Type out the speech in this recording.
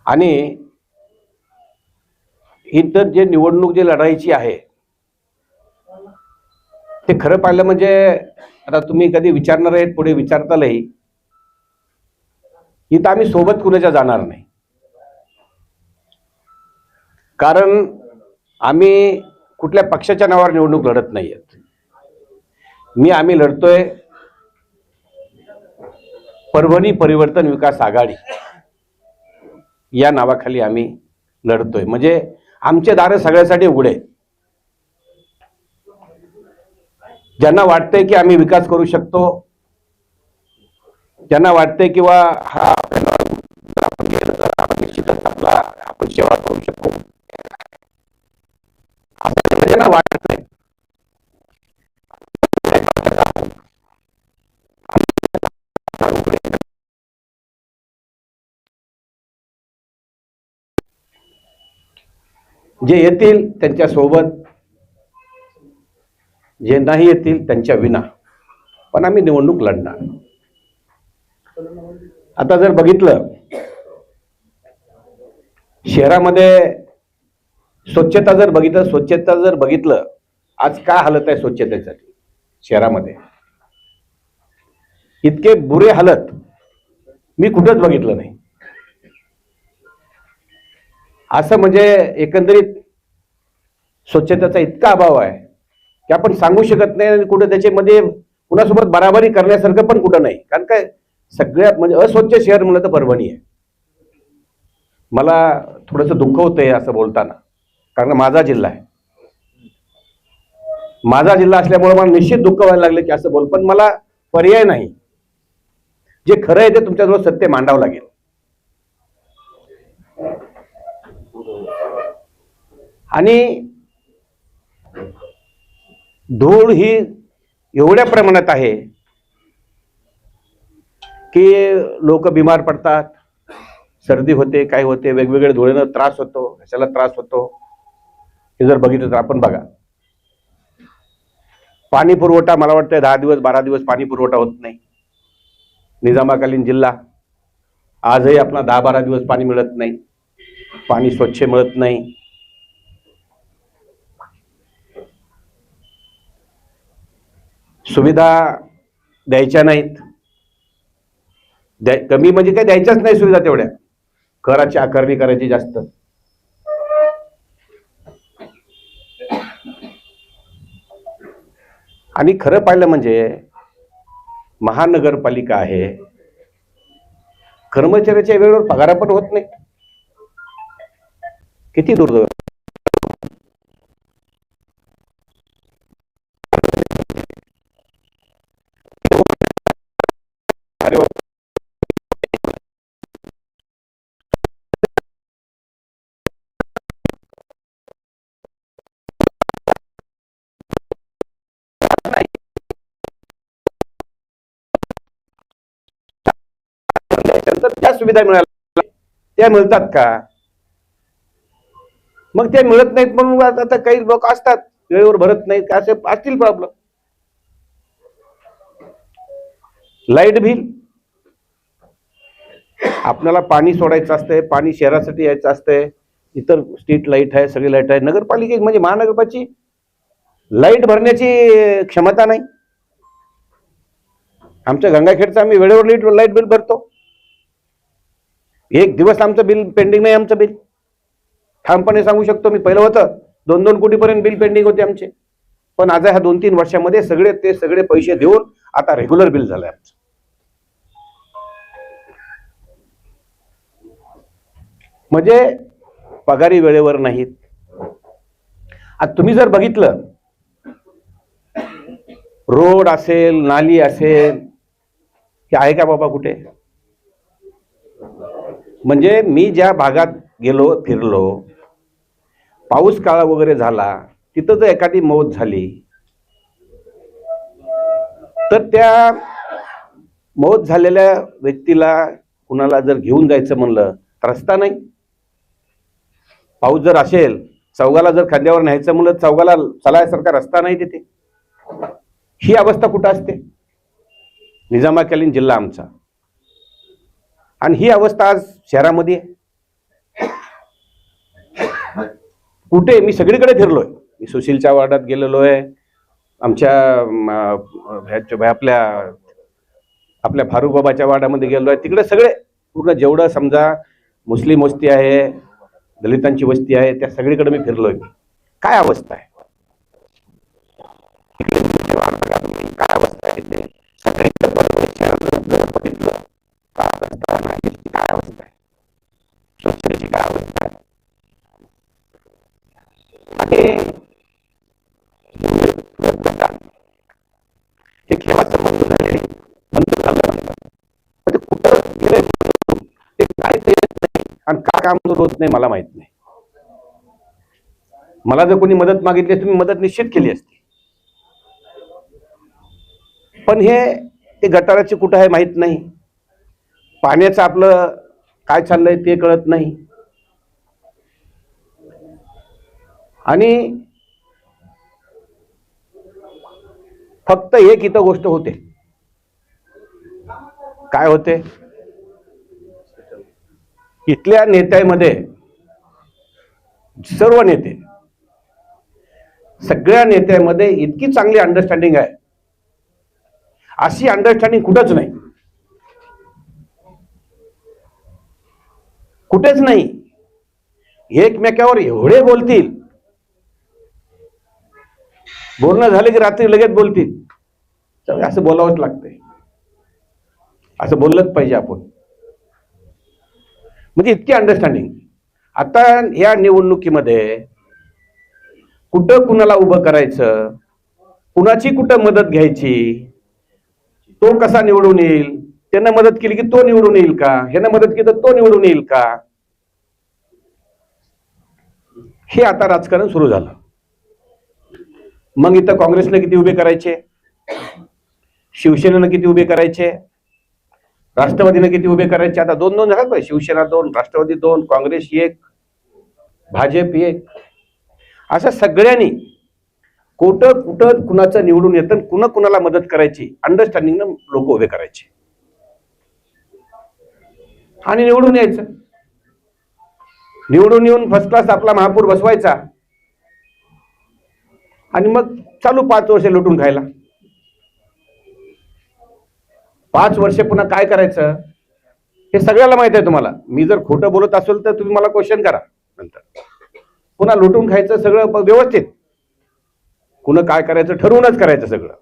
आणि इतर जे निवडणूक जे लढायची आहे ते खरं पाहिलं म्हणजे आता तुम्ही कधी विचारणार आहेत पुढे विचारतालही, इथं आम्ही सोबत कुणाच्या जाणार नाही. कारण आम्ही कुठल्या पक्षाच्या नावावर निवडणूक लढत नाहीयेत. आम्ही लढतोय परभणी परिवर्तन विकास आघाडी या नावाखाली आम्ही लढतोय. म्हणजे आमचे दार सगळ्यासाठी उघडे. ज्यांना वाटतंय की आम्ही विकास करू शकतो, ज्यांना वाटतंय किंवा हा आपण गेलं तर आपण निश्चितच आपण सेवा करू शकतो, ज्यांना वाटतंय जे येतील त्यांच्या सोबत, जे नाही येतील त्यांच्या विना, पण आम्ही निवडणूक लढणार. आता जर बघितलं शहरामध्ये स्वच्छता जर बघितलं आज काय हालत आहे स्वच्छतेसाठी शहरामध्ये, इतके बुरे हालत मी कुठंच बघितलं नाही. असं म्हणजे एकंदरीत स्वच्छतेचा इतका अभाव आहे की आपण सांगू शकत नाही. आणि कुठं त्याच्यामध्ये कुणासोबत बराबरी करण्यासारखं पण कुठं नाही. कारण काय सगळ्यात म्हणजे अस्वच्छ शहर म्हणलं तर परभणी आहे. मला थोडंसं दुःख होतंय असं बोलताना, कारण माझा जिल्हा आहे. माझा जिल्हा असल्यामुळे मला निश्चित दुःख व्हायला लागलं की असं बोल, पण मला पर्याय नाही. जे खरं आहे ते तुमच्याजवळ सत्य मांडावं लागेल. आणि धूळ ही एवढ्या प्रमाणात आहे की लोक बिमार पडतात, सर्दी होते, काय होते, वेगवेगळे धुळेनं त्रास होतो, कशाला त्रास होतो हे जर बघितलं तर आपण बघा. पाणी पुरवठा मला वाटतं 10 दिवस 12 दिवस पाणी पुरवठा होत नाही. निजामाकालीन जिल्हा आजही आपला 10-12 दिवस पाणी मिळत नाही, पाणी स्वच्छ मिळत नाही. सुविधा द्यायच्या नाहीत, कमी म्हणजे काय द्यायच्याच नाही सुविधा तेवढ्या, कराची आकारणी करायची जास्त. आणि खरं पाहिलं म्हणजे महानगरपालिका आहे, कर्मचाऱ्याच्या वेळेवर पगार पण होत नाही. किती दुर्दैव. त्या सुविधा मिळाल्या त्या मिळतात का? मग ते मिळत नाहीत म्हणून आता काही लोक असतात वेळेवर भरत नाहीत, असे असतील प्रॉब्लेम. लाईट बिल आपल्याला पाणी सोडायचं असतंय, पाणी शहरासाठी यायचं असतंय, इतर स्ट्रीट लाईट आहे, सगळी लाईट आहे. नगरपालिके म्हणजे महानगरपालिकेची लाईट भरण्याची क्षमता नाही. आमच्या गंगाखेडचं आम्ही वेळेवर लाईट बिल भरतो. एक दिवस आमचं बिल पेंडिंग नाही. आमचं बिल ठामपणे सांगू शकतो मी. पहिलं होतं 2-2 कोटीपर्यंत बिल पेंडिंग होते आमचे, पण आज ह्या 2-3 वर्षामध्ये सगळे पैसे देऊन आता रेग्युलर बिल झालंय आमचं. म्हणजे पगारी वेळेवर नाहीत. आता तुम्ही जर बघितलं रोड असेल, नाली असेल, हे आहे का बाबा कुठे? म्हणजे मी ज्या भागात गेलो फिरलो, पाऊस काळ वगैरे झाला, तिथं जर एखादी मौत झाली तर त्या मौत झालेल्या व्यक्तीला कुणाला जर घेऊन जायचं म्हणलं तर रस्ता नाही. पाऊस जर असेल, चौघाला जर खांद्यावर न्यायचं म्हणलं, चौघाला चालायसारखा रस्ता नाही तिथे. ही अवस्था कुठं असते? निजामाकालीन जिल्हा आमचा, आणि ही अवस्था आज शहरामध्ये आहे. कुठे मी सगळीकडे फिरलोय. मी सुशीलच्या वार्डात गेलेलो आहे, आमच्या आपल्या आपल्या फारुबाबाच्या वार्डामध्ये गेलो आहे. तिकडे सगळे पूर्ण जेवढं समजा मुस्लिम वस्ती आहे, दलितांची वस्ती आहे, त्या सगळीकडे मी फिरलोय. काय अवस्था आहे, काय अवस्था आहे ते सगळीकडे बघितलं. काय अवस्था आहे, स्वच्छतेची काय अवस्था आहे. हे केव्हाचं बंद झाले, बंद झालं ते कुठं गेले, ते काय नाही आणि का काम होत नाही मला माहित नाही. मला जर कोणी मदत मागितली असती मी मदत निश्चित केली असती. पण हे गटाराची कुठं आहे माहित नाही, पाण्याचं आपलं काय चाललंय ते कळत नाही. आणि फक्त एक इथं गोष्ट होते, काय होते, इथल्या नेत्यामध्ये सर्व नेते, सगळ्या नेत्यामध्ये इतकी चांगली अंडरस्टँडिंग आहे, अशी अंडरस्टँडिंग कुठंच नाही, कुठेच नाही. एकमेकावर एवढे बोलतील, बोलणं झालं की रात्री लगेच बोलतील. असं बोलावंच लागतंय, असं बोललंच पाहिजे आपण, म्हणजे इतकी अंडरस्टँडिंग. आता या निवडणुकीमध्ये कुठं कुणाला उभं करायचं, कुणाची कुठं मदत घ्यायची, तो कसा निवडून येईल, त्यानं मदत केली की तो निवडून येईल का, ह्यानं मदत केली तर तो निवडून येईल का, हे आता राजकारण सुरू झालं. मग इथं काँग्रेसने किती उभे करायचे, शिवसेनेनं किती उभे करायचे, राष्ट्रवादीने किती उभे करायचे. आता 2-2 झाले पाहिजे, शिवसेना 2, राष्ट्रवादी 2, काँग्रेस 1, भाजप 1. अशा सगळ्यांनी कुठं कुठं कुणाचं निवडून येतं, कुणा कुणाला मदत करायची अंडरस्टँडिंगनं लोक उभे करायचे आणि निवडून यायचं. निवडून येऊन फर्स्ट क्लास आपला महापौर बसवायचा आणि मग चालू 5 वर्ष लुटून खायला. 5 वर्ष पुन्हा काय करायचं हे सगळ्याला माहित आहे तुम्हाला. मी जर खोटं बोलत असेल तर तुम्ही मला क्वेश्चन करा नंतर. पुन्हा लुटून खायचं सगळं व्यवस्थित, कुणा काय करायचं ठरवूनच करायचं सगळं.